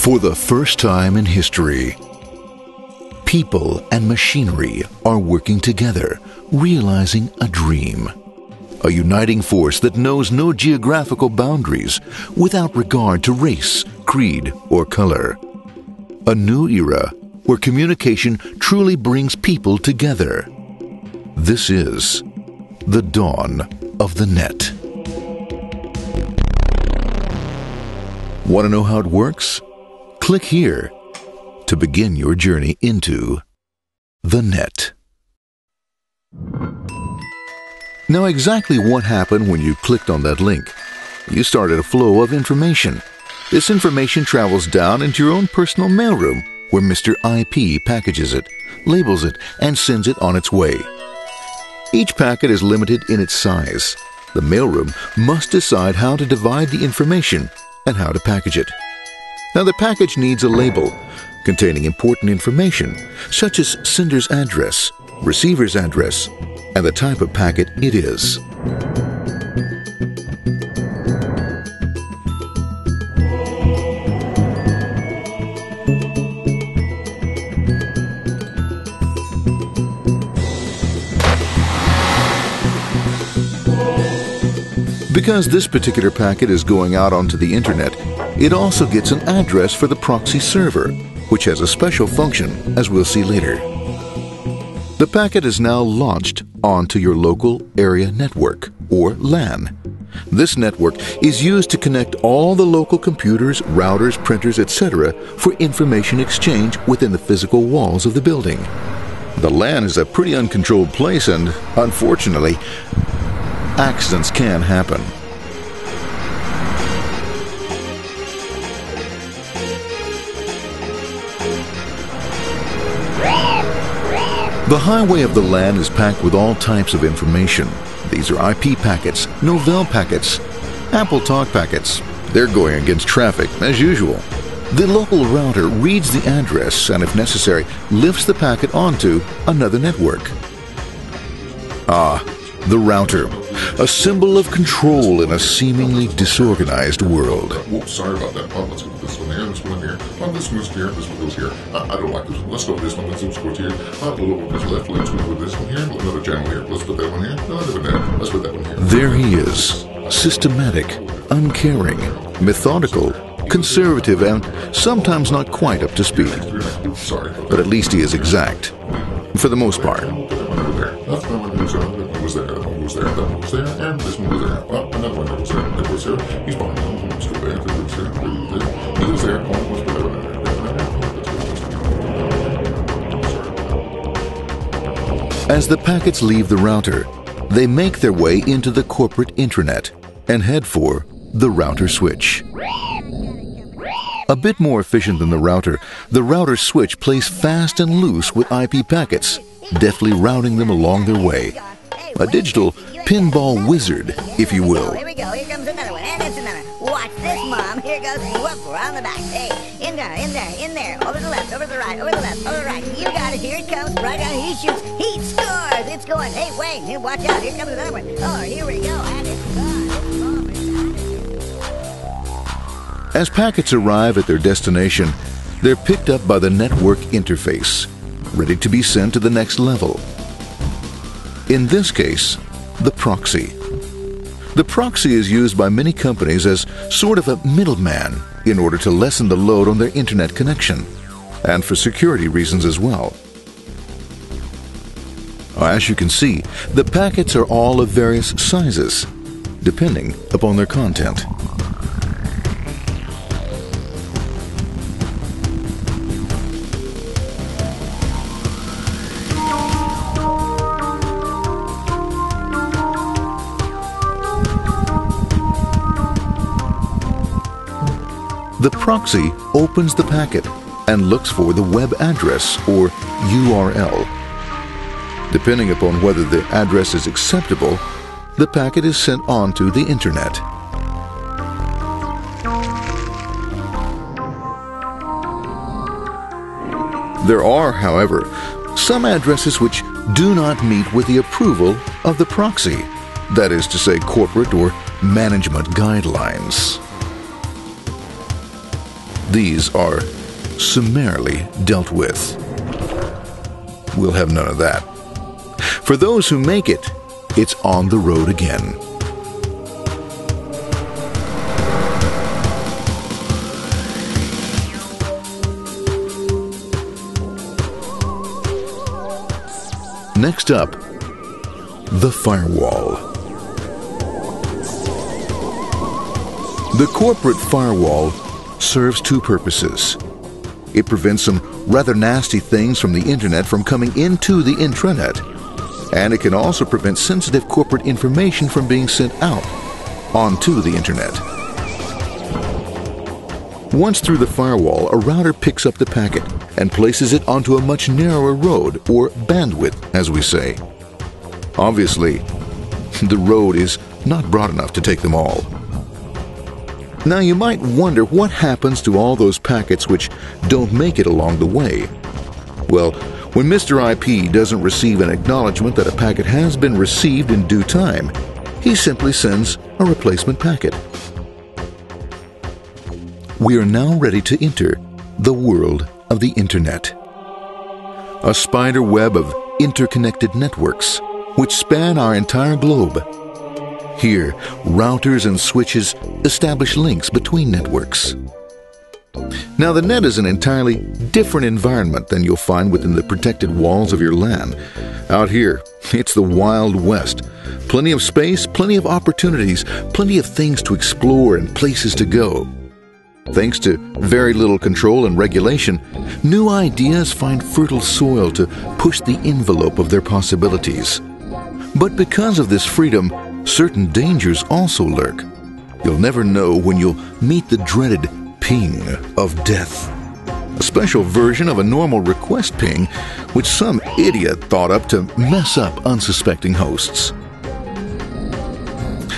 For the first time in history, people and machinery are working together, realizing a dream. A uniting force that knows no geographical boundaries without regard to race, creed, or color. A new era where communication truly brings people together. This is the dawn of the net. Want to know how it works? Click here to begin your journey into the net. Now, exactly what happened when you clicked on that link? You started a flow of information. This information travels down into your own personal mailroom, where Mr. IP packages it, labels it, and sends it on its way. Each packet is limited in its size. The mailroom must decide how to divide the information and how to package it. Now, the package needs a label containing important information, such as sender's address, receiver's address, and the type of packet it is. Because this particular packet is going out onto the internet, it also gets an address for the proxy server, which has a special function, as we'll see later. The packet is now launched onto your local area network, or LAN. This network is used to connect all the local computers, routers, printers, etc. for information exchange within the physical walls of the building. The LAN is a pretty uncontrolled place, and unfortunately, accidents can happen. The highway of the LAN is packed with all types of information. These are IP packets, Novell packets, Apple Talk packets. They're going against traffic, as usual. The local router reads the address and, if necessary, lifts the packet onto another network. The router, a symbol of control in a seemingly disorganized world. Whoops, sorry about that. Let's go with this one here, this one here. This one goes here, this one goes here. I don't like this one. Let's go with this one. Let's go here. A little bit left. Let's go with this one here. Another channel here. Let's put that one here. Another one there. Let's put that one here. There he is, systematic, uncaring, methodical, conservative, and sometimes not quite up to speed. Sorry. But at least he is exact, for the most part. That one goes there, that one goes there, that one goes there, and this one goes there. Oh, another one goes there, that goes there. He's behind him, let's go there, that goes there, he goes there, let's go there. As the packets leave the router, they make their way into the corporate intranet and head for the router switch. A bit more efficient than the router switch plays fast and loose with IP packets, deftly routing them along their way. A digital pinball wizard, if you will. Here we go. Here comes another one. And it's another. Watch this, Mom. Here goes. Whoop, we're on the back. Hey, in there, in there, in there. Over to the left, over to the right, over to the left, over to the right. You got it. Here it comes. Right down. He shoots. He scores. It's going. Hey, Wayne, here, watch out. Here comes another one. Oh, here we go. And it's gone. As packets arrive at their destination, they're picked up by the network interface, ready to be sent to the next level. In this case, the proxy. The proxy is used by many companies as sort of a middleman in order to lessen the load on their internet connection, and for security reasons as well. As you can see, the packets are all of various sizes, depending upon their content. The proxy opens the packet and looks for the web address, or URL. Depending upon whether the address is acceptable, the packet is sent on to the internet. There are, however, some addresses which do not meet with the approval of the proxy, that is to say, corporate or management guidelines. these are summarily dealt with. We'll have none of that. For those who make it, it's on the road again. Next up, the firewall. The corporate firewall serves two purposes. It prevents some rather nasty things from the internet from coming into the intranet, and it can also prevent sensitive corporate information from being sent out onto the internet. Once through the firewall, a router picks up the packet and places it onto a much narrower road, or bandwidth, as we say. Obviously, the road is not broad enough to take them all. Now you might wonder what happens to all those packets which don't make it along the way. Well, when Mr. IP doesn't receive an acknowledgement that a packet has been received in due time, he simply sends a replacement packet. We are now ready to enter the world of the Internet. A spider web of interconnected networks which span our entire globe. Here, routers and switches establish links between networks. Now, the net is an entirely different environment than you'll find within the protected walls of your LAN. Out here, it's the Wild West. Plenty of space, plenty of opportunities, plenty of things to explore and places to go. Thanks to very little control and regulation, new ideas find fertile soil to push the envelope of their possibilities. But because of this freedom, certain dangers also lurk. You'll never know when you'll meet the dreaded ping of death. A special version of a normal request ping, which some idiot thought up to mess up unsuspecting hosts.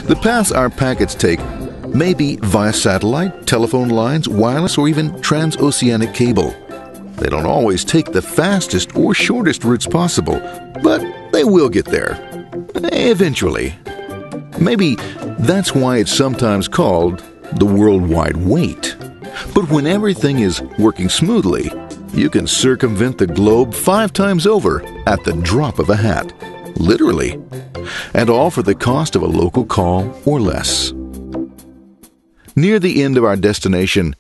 The paths our packets take may be via satellite, telephone lines, wireless, or even transoceanic cable. They don't always take the fastest or shortest routes possible, but they will get there. Eventually. Maybe that's why it's sometimes called the worldwide wait. But when everything is working smoothly, you can circumvent the globe 5 times over at the drop of a hat. Literally. And all for the cost of a local call or less. Near the end of our destination,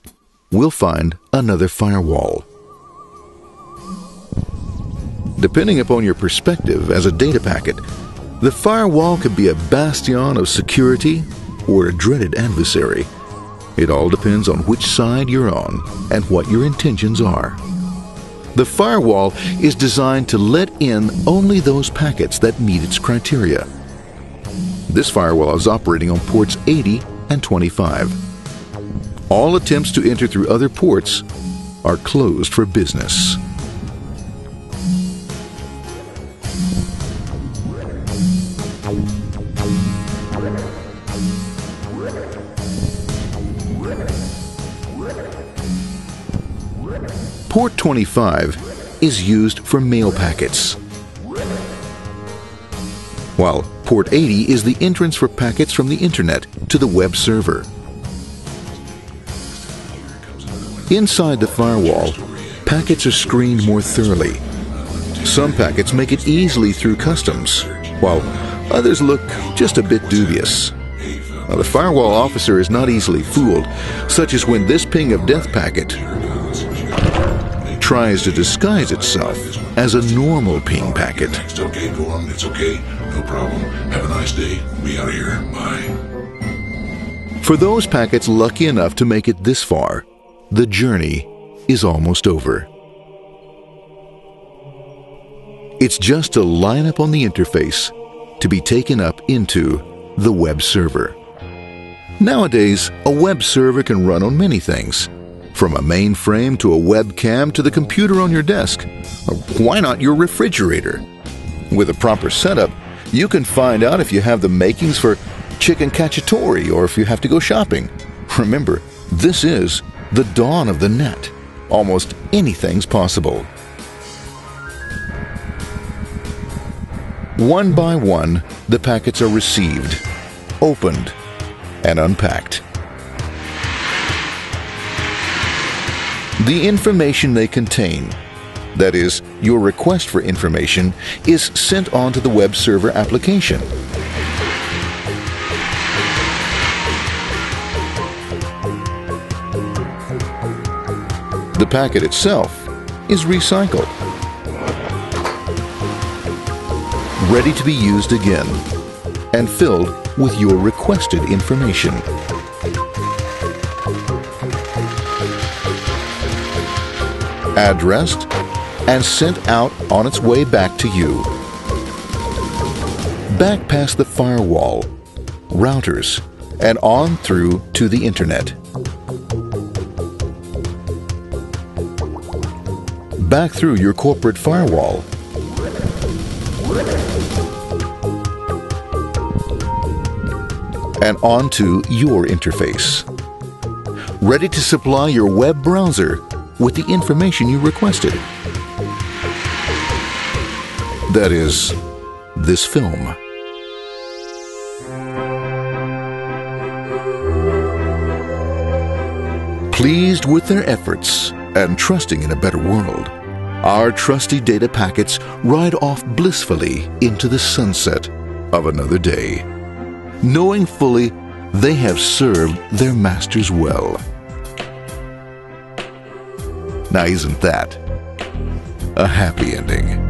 we'll find another firewall. Depending upon your perspective as a data packet, the firewall could be a bastion of security or a dreaded adversary. It all depends on which side you're on and what your intentions are. The firewall is designed to let in only those packets that meet its criteria. This firewall is operating on ports 80 and 25. All attempts to enter through other ports are closed for business. Port 25 is used for mail packets, while Port 80 is the entrance for packets from the Internet to the web server. Inside the firewall, packets are screened more thoroughly. Some packets make it easily through customs, while others look just a bit dubious. Now, the firewall officer is not easily fooled, such as when this ping of death packet tries to disguise itself as a normal ping packet. It's okay, go on, it's okay, no problem. Have a nice day, be out of here, bye. For those packets lucky enough to make it this far, the journey is almost over. It's just a line up on the interface to be taken up into the web server. Nowadays, a web server can run on many things, from a mainframe to a webcam to the computer on your desk, or why not your refrigerator? With a proper setup, you can find out if you have the makings for chicken cacciatore or if you have to go shopping. Remember, this is the dawn of the net. Almost anything's possible. One by one, the packets are received, opened, and unpacked. The information they contain, that is, your request for information, is sent on to the web server application. The packet itself is recycled, ready to be used again, and filled with your requested information. Addressed and sent out on its way back to you. Back past the firewall, routers, and on through to the internet. Back through your corporate firewall. And onto your interface. Ready to supply your web browser with the information you requested. That is, this film. Pleased with their efforts and trusting in a better world, our trusty data packets ride off blissfully into the sunset of another day, knowing fully they have served their masters well. Now, isn't that a happy ending?